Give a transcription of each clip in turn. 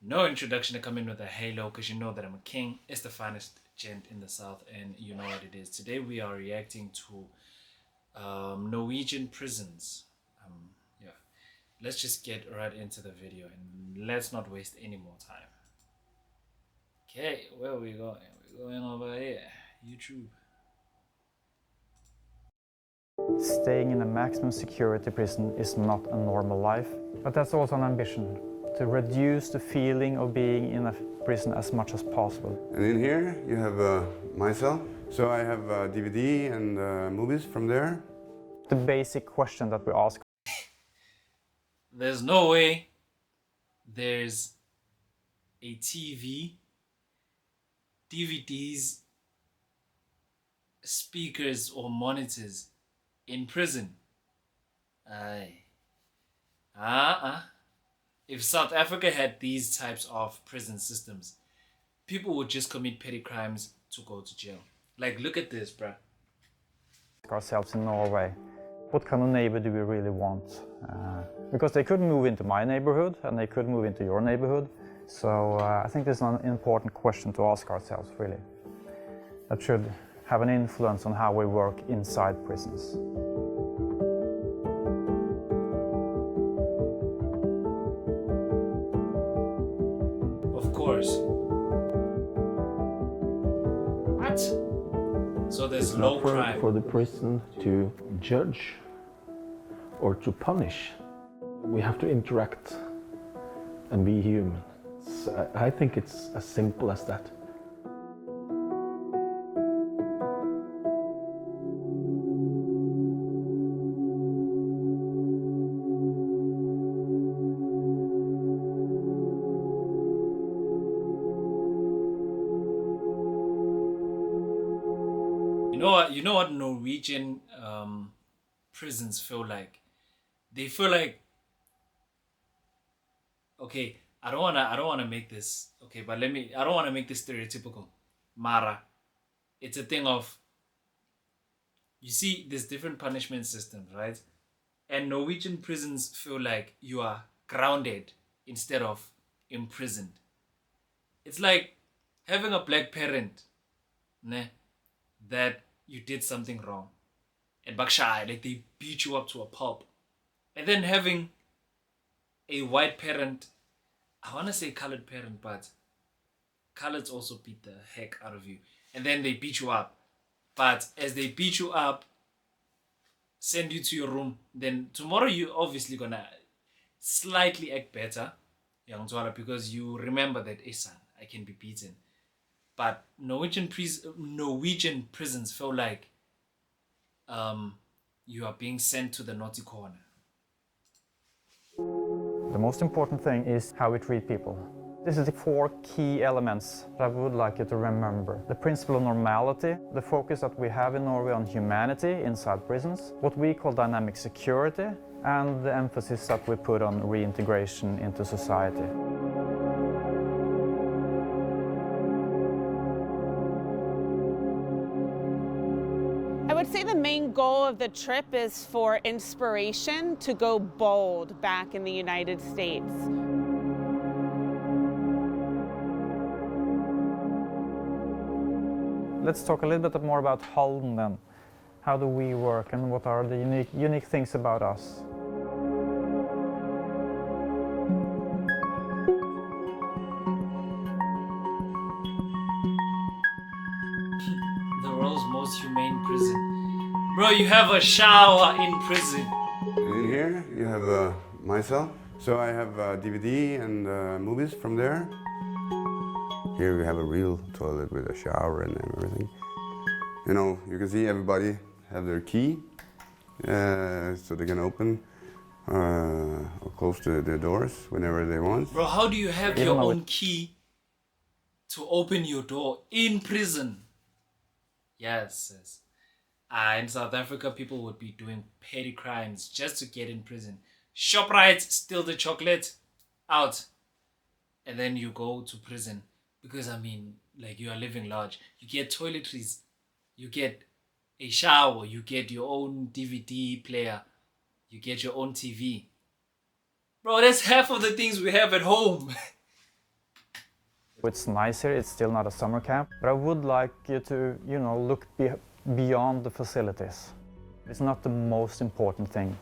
No introduction to come in with a halo because you know that I'm a king. It's the finest gent in the south, and you know what it is. Today we are reacting to Norwegian prisons. Yeah, let's just get right into the video and let's not waste any more time. Okay, where are we going? We're going over here. YouTube. Staying in a maximum security prison is not a normal life, but that's also an ambition, to reduce the feeling of being in a prison as much as possible. And in here you have my cell. So I have DVD and movies from there. The basic question that we ask. There's no way there's a TV, DVDs, speakers or monitors in prison. If South Africa had these types of prison systems, people would just commit petty crimes to go to jail. Like, look at this, bruh. Ourselves in Norway, what kind of neighbor do we really want? Because they could move into my neighborhood and they could move into your neighborhood. So I think this is an important question to ask ourselves, really. That should have an influence on how we work inside prisons. Of course. What? So there's low crime. For the prison to judge or to punish, we have to interact and be human. I think it's as simple as that. You know what Norwegian prisons feel like? They feel like, okay, I don't wanna make this, okay, but I don't wanna make this stereotypical. Mara. It's a thing of, you see, there's different punishment systems, right? And Norwegian prisons feel like you are grounded instead of imprisoned. It's like having a black parent, ne, that you did something wrong. And bakshay, like they beat you up to a pulp. And then having a white parent, I want to say colored parent, but coloreds also beat the heck out of you. And then they beat you up. But as they beat you up, send you to your room, then tomorrow you're obviously gonna slightly act better, because you remember that, hey son, I can be beaten. But Norwegian prisons feel like you are being sent to the naughty corner. The most important thing is how we treat people. This is the 4 key elements that I would like you to remember. The principle of normality, the focus that we have in Norway on humanity inside prisons, what we call dynamic security, and the emphasis that we put on reintegration into society. I would say the main goal of the trip is for inspiration to go bold back in the United States. Let's talk a little bit more about Halden then. How do we work and what are the unique things about us? The world's most humane prison. Bro, you have a shower in prison. And in here you have my cell. So I have DVD and movies from there. Here we have a real toilet with a shower and everything. You know, you can see everybody have their key, so they can open or close the doors whenever they want. Bro, how do you have your own key to open your door in prison? Yes. In South Africa, people would be doing petty crimes just to get in prison. ShopRite, steal the chocolate, out. And then you go to prison. Because, I mean, like, you are living large. You get toiletries. You get a shower. You get your own DVD player. You get your own TV. Bro, that's half of the things we have at home. It's nice here, it's still not a summer camp, but I would like you to, look beyond the facilities. It's not the most important thing.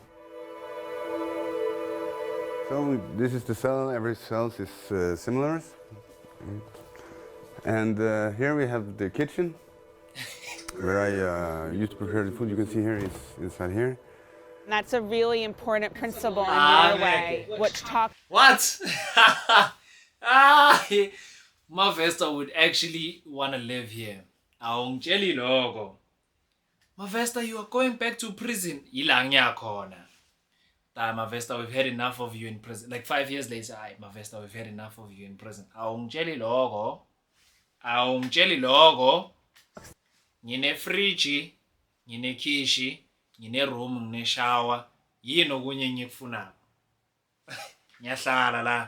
So this is the cell, every cell is similar. And here we have the kitchen, where I used to prepare the food. You can see here, it's inside here. That's a really important principle in Norway, which talks. What? Mavesta would actually want to live here. Awungitsheli lokho. Mavesta, you are going back to prison. Ilang yakhona. Mavesta, we've had enough of you in prison. Like 5 years later, Mavesta, we've had enough of you in prison. Awungitsheli lokho. Awungitsheli lokho. Ngine fridge, ngine kishi, ngine room, ngine shower. Yini okunye engikufunako. Ngiyahlala la.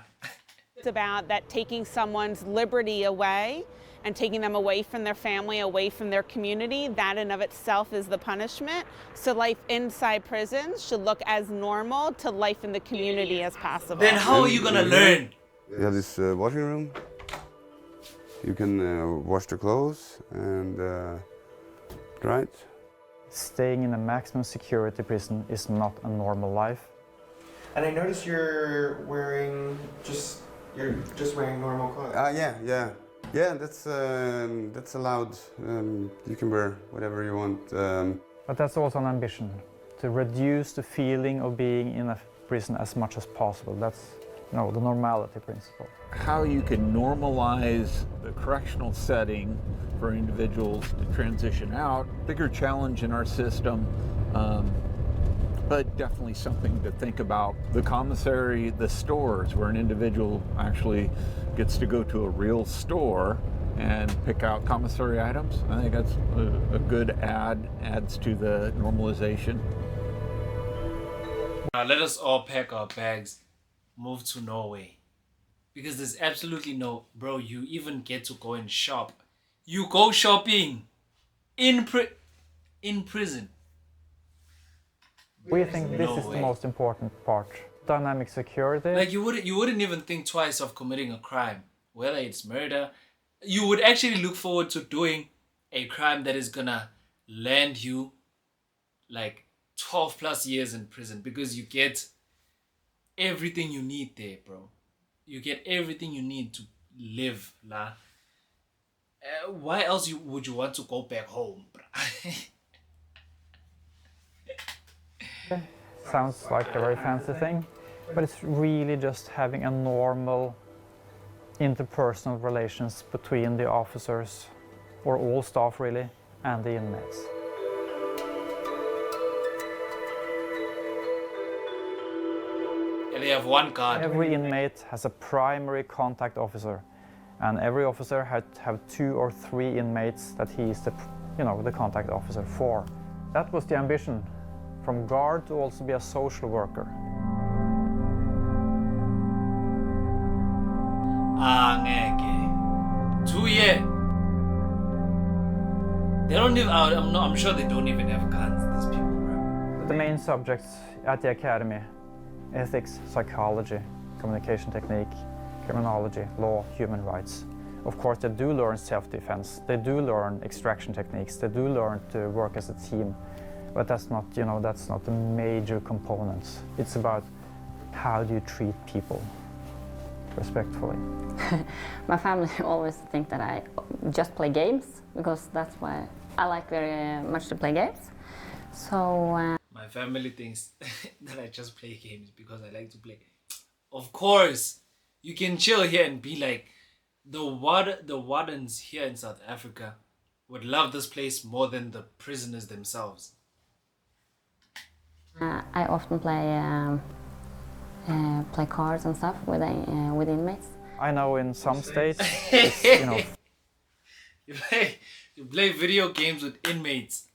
It's about that taking someone's liberty away and taking them away from their family, away from their community. That in of itself is the punishment. So life inside prisons should look as normal to life in the community as possible. Then how are you gonna learn? We have this washing room. You can wash the clothes and dry it. Staying in a maximum security prison is not a normal life. And I noticed you're just wearing normal clothes. Yeah. That's allowed. You can wear whatever you want. But that's also an ambition, to reduce the feeling of being in a prison as much as possible. That's the normality principle. How you can normalize the correctional setting for individuals to transition out. Bigger challenge in our system, but definitely something to think about. The commissary, the stores, where an individual actually gets to go to a real store and pick out commissary items. I think that's a good adds to the normalization. Let us all pack our bags, move to Norway. Because there's absolutely no, bro, you even get to go and shop. You go shopping in prison. We think this is the most important part. Dynamic security. Like you wouldn't even think twice of committing a crime, whether it's murder. You would actually look forward to doing a crime that is gonna land you like 12 plus years in prison, because you get everything you need there, bro. You get everything you need to live, la. Why else would you want to go back home, bro? Sounds like a very fancy thing, but it's really just having a normal interpersonal relations between the officers, or all staff really, and the inmates. And they have one guard. Every inmate has a primary contact officer, and every officer have 2 or 3 inmates that he is the contact officer for. That was the ambition, from guard to also be a social worker. Ngeke. 2 years. They don't even. I'm sure they don't even have guns. These people, bro. The main subjects at the academy: ethics, psychology, communication technique, criminology, law, human rights. Of course, they do learn self-defense. They do learn extraction techniques. They do learn to work as a team. But that's not, that's not the major components. It's about how do you treat people respectfully. My family always think that I just play games, because that's why I like very much to play games. So My family thinks that I just play games because I like to play. Of course, you can chill here and be like, the wardens here in South Africa would love this place more than the prisoners themselves. I often play cards and stuff with inmates. I know in some states, You play video games with inmates.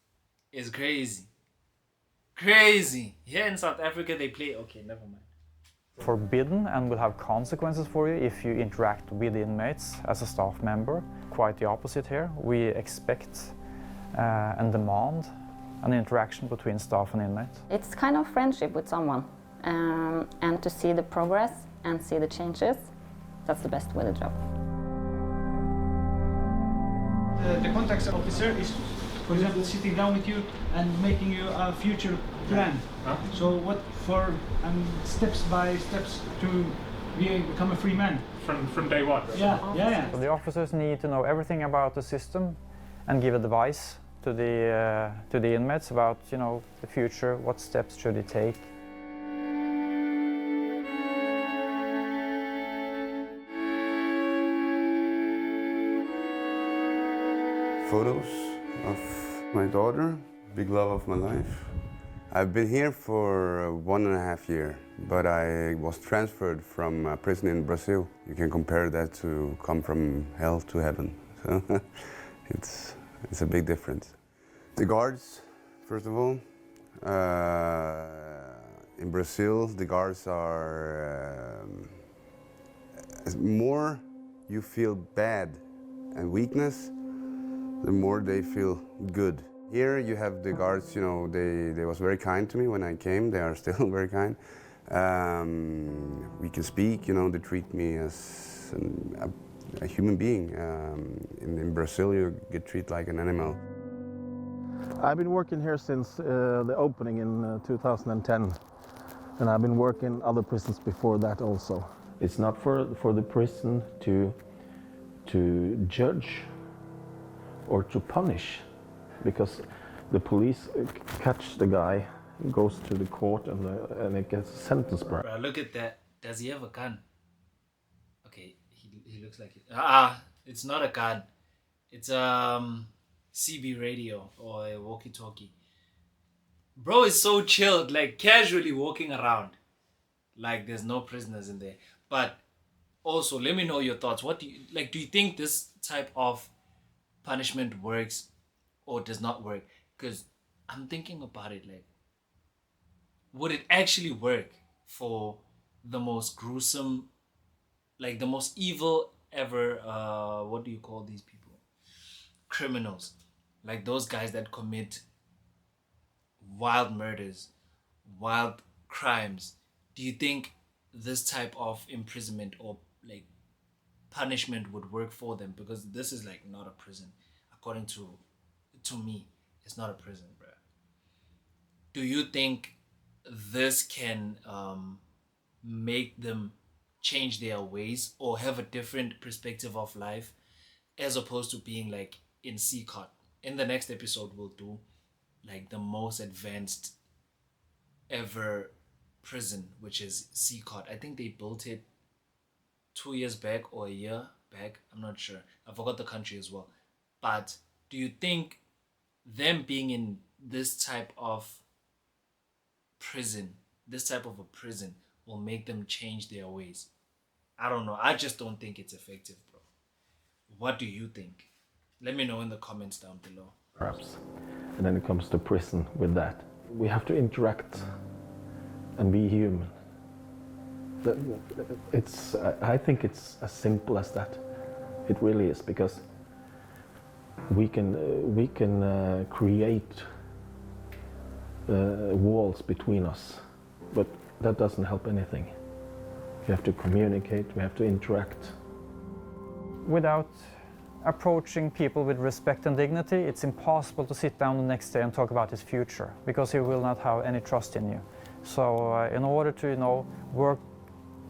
It's crazy. Crazy. Here in South Africa, they play. Okay, never mind. forbidden and will have consequences for you if you interact with inmates as a staff member. Quite the opposite here. We expect and demand an interaction between staff and inmates. It's kind of friendship with someone, and to see the progress and see the changes, that's the best with the job. The contact officer is, for example, sitting down with you and making you a future plan. So what for steps by steps to become a free man. From day one. Yeah. So the officers need to know everything about the system and give advice to the inmates about, you know, the future, what steps should they take. Photos of my daughter, big love of my life. I've been here for 1.5 years, but I was transferred from a prison in Brazil. You can compare that to come from hell to heaven. So it's a big difference. The guards, first of all. In Brazil, the guards are more you feel bad and weakness, the more they feel good. Here you have the guards, you know, they was very kind to me when I came. They are still very kind. We can speak, you know, they treat me as a human being. In Brazil, you get treated like an animal. I've been working here since the opening in 2010, and I've been working in other prisons before that also. It's not for the prison to judge or to punish, because the police catch the guy, goes to the court, and it gets a sentence. Bro, look at that. Does he have a gun? Okay, he looks like it. It's not a gun. It's CB radio or a walkie-talkie. Bro is so chilled, like casually walking around, like there's no prisoners in there. But also, let me know your thoughts. What do you like? Do you think this type of punishment works or does not work? Because I'm thinking about it, like, would it actually work for the most gruesome, like the most evil ever, what do you call these people? Criminals. Like those guys that commit wild murders, wild crimes. Do you think this type of imprisonment or like punishment would work for them? Because this is like not a prison. According to me, it's not a prison, bro. Do you think this can make them change their ways or have a different perspective of life as opposed to being like in CCOT? In the next episode, we'll do like the most advanced ever prison, which is CCOT. I think they built it 2 years back or a year back. I'm not sure. I forgot the country as well. But do you think them being in this type of prison, this type of a prison, will make them change their ways? I don't know. I just don't think it's effective, bro. What do you think? Let me know in the comments down below. Perhaps. And then it comes to prison with that. We have to interact and be human. I think it's as simple as that. It really is, because we can create walls between us, but that doesn't help anything. We have to communicate, we have to interact. Without approaching people with respect and dignity, it's impossible to sit down the next day and talk about his future, because he will not have any trust in you. So in order to, you know, work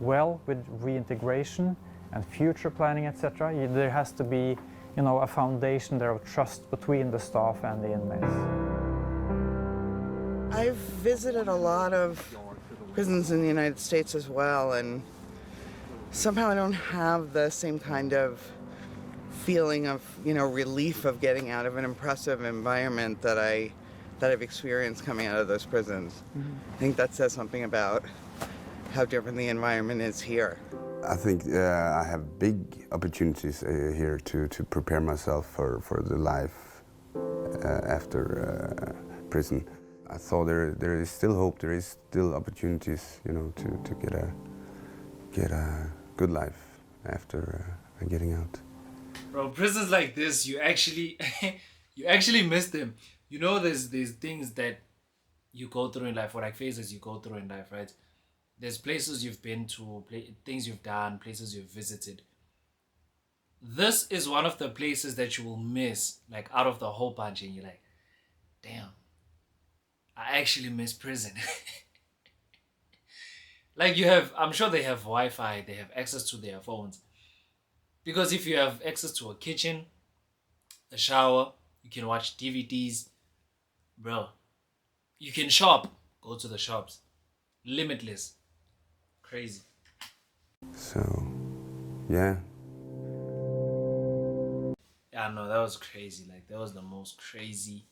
well with reintegration and future planning, etc., there has to be, you know, a foundation there of trust between the staff and the inmates. I've visited a lot of prisons in the United States as well, and somehow I don't have the same kind of feeling of, you know, relief of getting out of an impressive environment that I've experienced coming out of those prisons. Mm-hmm. I think that says something about how different the environment is here. I think I have big opportunities here to prepare myself for the life after prison. I thought there is still hope, there is still opportunities, you know, to get a good life after getting out. Bro, prisons like this, you actually miss them. You know, there's things that you go through in life, or like phases you go through in life, right? There's places you've been to, things you've done, places you've visited. this is one of the places that you will miss, like out of the whole bunch, and you're like, damn, I actually miss prison. Like I'm sure they have Wi-Fi, they have access to their phones. Because if you have access to a kitchen, a shower, you can watch DVDs, bro. You can shop, go to the shops. Limitless. Crazy. So, yeah. Yeah, no, that was crazy. Like, that was the most crazy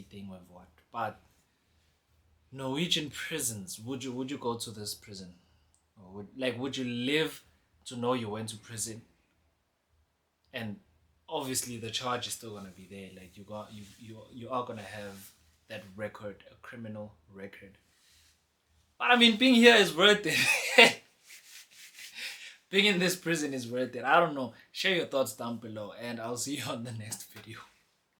thing we've watched. But Norwegian prisons, would you go to this prison? Or would you live to know you went to prison? And obviously the charge is still gonna be there. Like you are gonna have that record, a criminal record. But I mean, being here is worth it. Being in this prison is worth it. I don't know. Share your thoughts down below, and I'll see you on the next video.